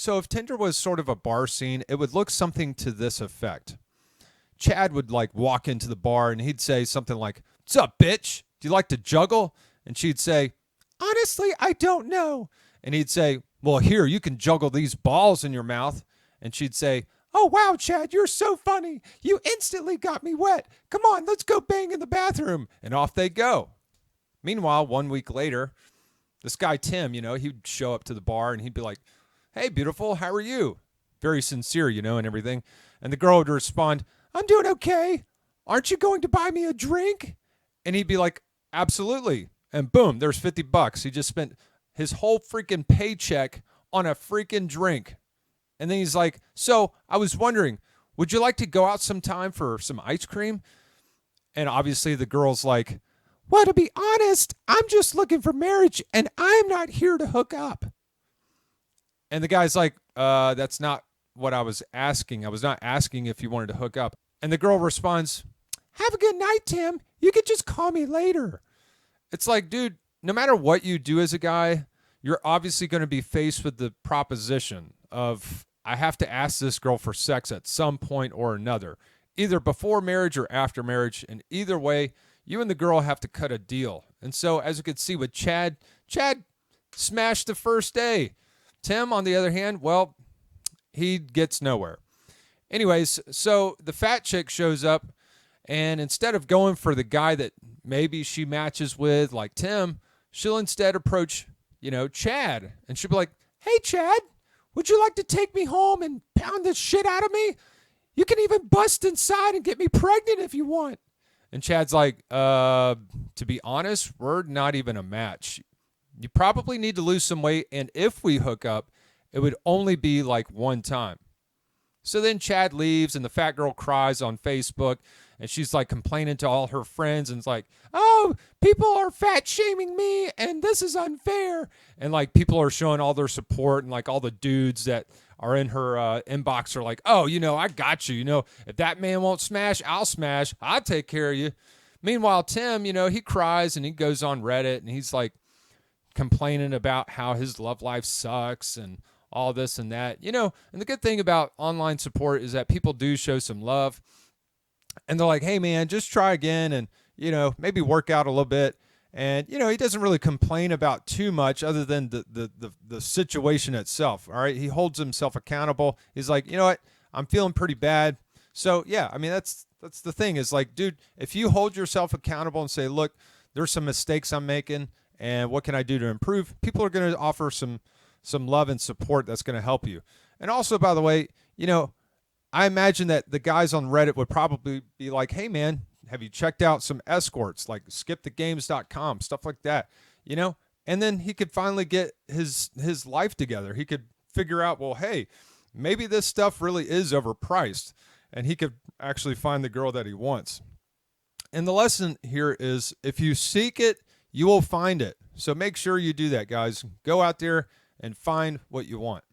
So if Tinder was sort of a bar scene, it would look something to this effect. Chad would like walk into the bar and he'd say something like, "What's up, bitch? Do you like to juggle?" And she'd say, "Honestly, I don't know." And he'd say, "Well, here, you can juggle these balls in your mouth." And she'd say, "Oh, wow, Chad, you're so funny. You instantly got me wet. Come on, let's go bang in the bathroom." And off they go. Meanwhile, 1 week later, this guy, Tim, he'd show up to the bar and he'd be like, "Hey, beautiful, how are you?" Very sincere, and everything. And the girl would respond, "I'm doing okay. Aren't you going to buy me a drink?" And he'd be like, "Absolutely." And boom, there's $50. He just spent his whole freaking paycheck on a freaking drink. And then he's like, "So I was wondering, would you like to go out sometime for some ice cream?" And obviously the girl's like, "Well, to be honest, I'm just looking for marriage and I'm not here to hook up." And the guy's like, "That's not what I was asking. I was not asking if you wanted to hook up." And the girl responds, "Have a good night, Tim. You could just call me later." It's like, dude, no matter what you do as a guy, you're obviously going to be faced with the proposition of, I have to ask this girl for sex at some point or another, either before marriage or after marriage. And either way, you and the girl have to cut a deal. And so, as you could see with Chad smashed the first day. Tim, on the other hand, well, he gets nowhere. Anyways, so the fat chick shows up, and instead of going for the guy that maybe she matches with, like Tim, she'll instead approach, Chad. And she'll be like, "Hey, Chad, would you like to take me home and pound the shit out of me? You can even bust inside and get me pregnant if you want." And Chad's like, to be honest, we're not even a match. You probably need to lose some weight, and if we hook up, it would only be like one time. So then Chad leaves, and the fat girl cries on Facebook, and she's like complaining to all her friends, and it's like, "Oh, people are fat shaming me, and this is unfair." And like people are showing all their support, and like all the dudes that are in her inbox are like, "Oh, I got you. If that man won't smash, I'll smash. I'll take care of you." Meanwhile, Tim, he cries and he goes on Reddit and he's like complaining about how his love life sucks and all this and that. And the good thing about online support is that people do show some love. And they're like, "Hey, man, just try again and, maybe work out a little bit." And, he doesn't really complain about too much other than the situation itself. All right. He holds himself accountable. He's like, "You know what? I'm feeling pretty bad." So, yeah, I mean, that's the thing is like, dude, if you hold yourself accountable and say, "Look, there's some mistakes I'm making and what can I do to improve?" People are going to offer some love and support that's going to help you. And also, by the way, I imagine that the guys on Reddit would probably be like, "Hey, man, have you checked out some escorts like skipthegames.com, stuff like that?" And then he could finally get his life together. He could figure out, well, hey, maybe this stuff really is overpriced, and he could actually find the girl that he wants. And the lesson here is, if you seek it, you will find it. So make sure you do that, guys. Go out there and find what you want.